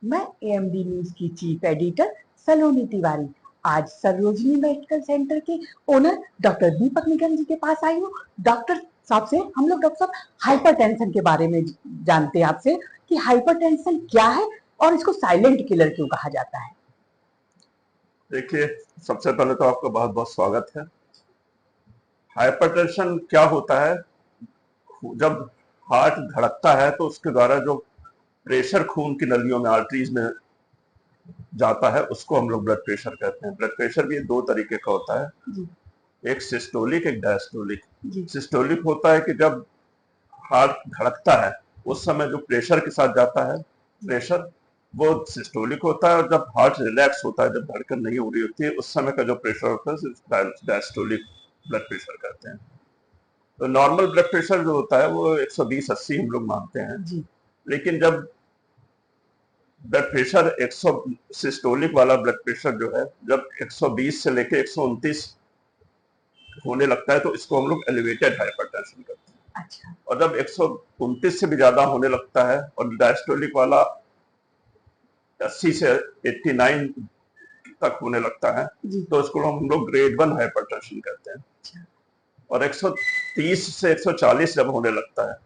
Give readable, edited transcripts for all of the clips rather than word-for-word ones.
मैं AMD news की chief editor सलोनी तिवारी आज सरोजनी मेडिकल सेंटर के ओनर डॉक्टर दीपक निगम जी के पास आई हूँ। डॉक्टर साहब से हम लोग डॉक्टर साहब हाइपरटेंशन के बारे में जानते हैं आपसे कि हाइपरटेंशन क्या है और इसको साइलेंट किलर क्यों कहा जाता है। देखिए, सबसे पहले तो आपका बहुत बहुत स्वागत है। हाइपरटेंशन क्या होता है? जब हार्ट धड़कता है तो उसके द्वारा जो प्रेशर खून की नलियों में, आर्टरीज में जाता है, उसको हम लोग ब्लड प्रेशर कहते हैं। ब्लड प्रेशर भी दो तरीके का होता है, जी, एक सिस्टोलिक, एक डायस्टोलिक। जी, सिस्टोलिक होता है कि जब हार्ट धड़कता है उस समय जो प्रेशर के साथ जाता है, प्रेशर वो सिस्टोलिक होता है, और जब हार्ट रिलैक्स होता है, जब धड़कन नहीं हो रही होती है, उस समय का जो प्रेशर होता है डायस्टोलिक ब्लड प्रेशर कहते हैं। तो नॉर्मल ब्लड प्रेशर जो होता है वो 120-80 हम लोग मानते हैं। जी, लेकिन जब ब्लड प्रेशर 100, सिस्टोलिक वाला ब्लड प्रेशर जो है जब 120 से लेके 129 होने लगता है तो इसको हम लोग एलिवेटेड हाइपरटेंशन करते हैं। अच्छा, और जब 129 से भी ज्यादा होने लगता है और डायस्टोलिक वाला 80 से 89 तक होने लगता है जी, तो इसको हम लोग ग्रेड 1 हाइपरटेंशन कहते हैं। अच्छा, और 130 से 140 जब होने लगता है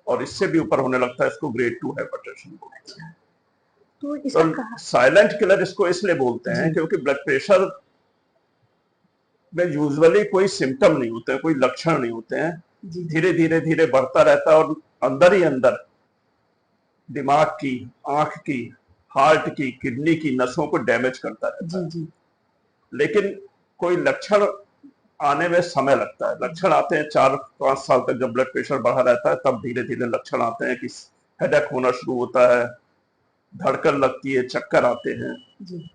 और इससे भी ऊपर होने लगता है, इसको ग्रेड 2 हाइपरटेंशन बोलते हैं। अच्छा, तो तो इसका कहा साइलेंट किलर इसको इसलिए बोलते हैं जी, क्योंकि ब्लड प्रेशर में यूजुअली कोई सिम्टम नहीं होते हैं, कोई लक्षण नहीं होते हैं। जी, जी, धीरे धीरे धीरे बढ़ता रहता है और अंदर ही अंदर दिमाग की, आंख की, हार्ट की, किडनी की नसों को डैमेज करता रहता जी, है। जी, लेकिन कोई लक्षण आने में समय लगता है। लक्षण आते हैं 4-5 साल तक, जब ब्लड प्रेशर बढ़ा रहता है तब धीरे धीरे लक्षण आते हैं कि हेडेक होना शुरू होता है, धड़कन लगती है, चक्कर आते हैं, जी,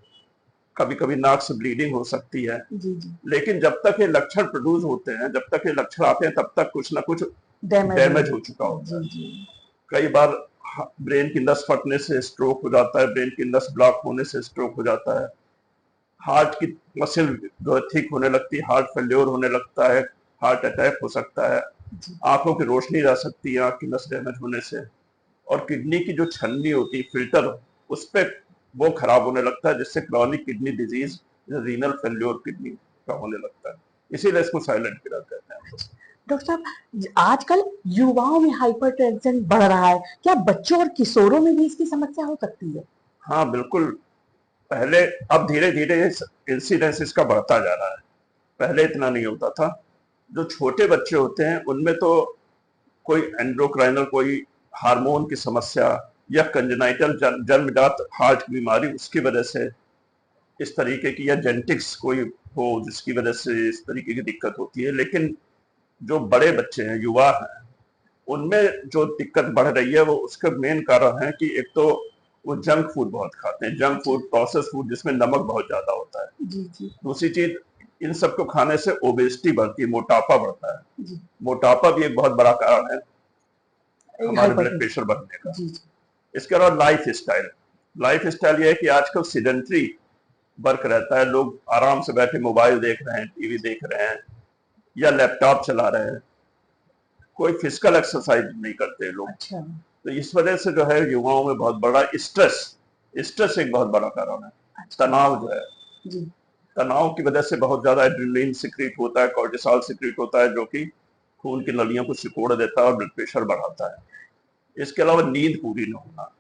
कभी कभी नाक से ब्लीडिंग हो सकती है। जी, जी, लेकिन जब तक ये लक्षण प्रोड्यूस होते हैं, जब तक ये लक्षण आते हैं, तब तक कुछ ना कुछ डैमेज हो डैमेज हो चुका होता जी, है। जी, कई बार ब्रेन की नस फटने से स्ट्रोक हो जाता है, ब्रेन की नस ब्लॉक होने से स्ट्रोक हो जाता है, हार्ट की मसल जो है ठीक होने लगती है, हार्ट फेल्योर होने लगता है, हार्ट अटैक हो सकता है, जी, आंखों की रोशनी जा सकती है आंख की नस डैमेज होने से, और किडनी की जो छन्नी होती है, फिल्टर, उस पे वो खराब होने लगता है, जिससे chronic kidney disease, renal failure kidney का होने लगता है। इसीलिए इसको साइलेंट किलर कहते हैं हम लोग। डॉक्टर साहब आजकल युवाओं में हाइपरटेंशन बढ़ रहा है, क्या बच्चों और किशोरों में भी इसकी समस्या हो सकती है। हाँ बिल्कुल। पहले, अब धीरे धीरे इंसिडेंस इसका बढ़ता जा रहा है, पहले इतना नहीं होता था। जो छोटे बच्चे होते हैं उनमें तो कोई एंडोक्राइनल, कोई हार्मोन की समस्या या कंजेनाइटल जन्मजात हार्ट की बीमारी, उसकी वजह से इस तरीके की, या जेनेटिक्स कोई हो जिसकी वजह से इस तरीके की दिक्कत होती है। लेकिन जो बड़े बच्चे हैं, युवा हैं, उनमें जो दिक्कत बढ़ रही है वो उसका मेन कारण है कि एक तो वो जंक फूड बहुत खाते हैं, जंक अच्छा, फूड, प्रोसेस फूड जिसमें नमक बहुत ज्यादा होता है। जी, जी, दूसरी चीज, इन सबको खाने से ओबेसिटी बढ़ती है, मोटापा बढ़ता है। जी, मोटापा भी एक बहुत बड़ा कारण है हमारे ब्लड हाइपरटेंशन, प्रेशर बढ़ने का। जी, जी, इसके अलावा लाइफ स्टाइल, लाइफ स्टाइल ये है कि आजकल सीडेंट्री वर्क रहता है, लोग आराम से बैठे मोबाइल देख रहे हैं, टीवी देख रहे हैं, या लैपटॉप चला रहे हैं, कोई फिजिकल एक्सरसाइज नहीं करते लोग। अच्छा, तो इस वजह से जो है युवाओं में बहुत बड़ा स्ट्रेस, स्ट्रेस एक बहुत बड़ा कारण है। अच्छा, तनाव जो है, जी, तनाव की वजह से बहुत ज्यादा एड्रेनलिन सिक्रीट होता है, कॉर्टिसोल सिक्रीट होता है, जो कि खून की नलियों को सिकोड़ देता है और ब्लड प्रेशर बढ़ाता है। इसके अलावा नींद पूरी न होना,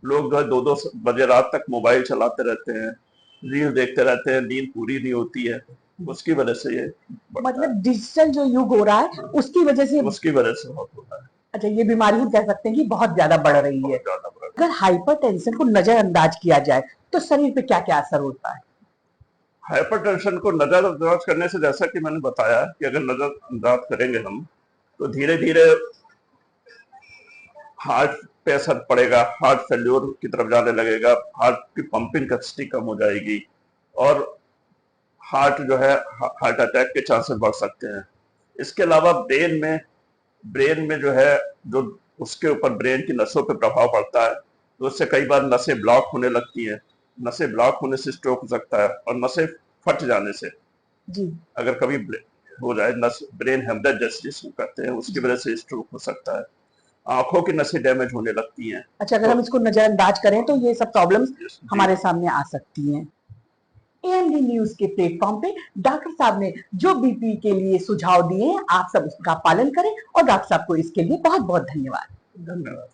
लोग जो है 2-2 बजे रात तक मोबाइल चलाते रहते हैं, रील देखते रहते हैं, नींद पूरी नहीं होती है, उसकी वजह से ये बढ़ता मतलब डिजिटल जो युग हो रहा है। है उसकी वजह से। उसकी वजह से बहुत होता है, अच्छा, ये बीमारी हम कह सकते हैं कि बहुत ज्यादा बढ़ रही है। बहुत ज्यादा बढ़ रहा अगर हाइपरटेंशन को नजरअंदाज किया जाए तो शरीर पे क्या क्या असर होता है। है। हाइपरटेंशन को नजरअंदाज करने से, जैसा कि मैंने बताया कि अगर नजरअंदाज करेंगे हम तो धीरे धीरे हार्ट पे असर पड़ेगा, हार्ट फेल्योर की तरफ जाने लगेगा, हार्ट की पंपिंग कैपेसिटी कम हो जाएगी, और हार्ट जो है, हार्ट अटैक के चांसेस बढ़ सकते हैं। इसके अलावा ब्रेन में जो है, जो उसके ऊपर ब्रेन की नसों पर प्रभाव पड़ता है, तो उससे कई बार नसें ब्लॉक होने लगती है। नसें ब्लॉक होने से स्ट्रोक हो सकता है, और नसें फट जाने से, जी, अगर कभी हो जाए, नस ब्रेन हेमरेज जैसे जिसको कहते हैं, उसकी जी, वजह से स्ट्रोक हो सकता है। आंखों की नसें डैमेज होने लगती हैं। अच्छा, अगर हम इसको नजरअंदाज करें तो ये सब प्रॉब्लम्स जी, हमारे सामने आ सकती हैं। एएमडी न्यूज के प्लेटफॉर्म पे डॉक्टर साहब ने जो बीपी के लिए सुझाव दिए हैं, आप सब उसका पालन करें और डॉक्टर साहब को इसके लिए बहुत बहुत धन्यवाद। धन्यवाद।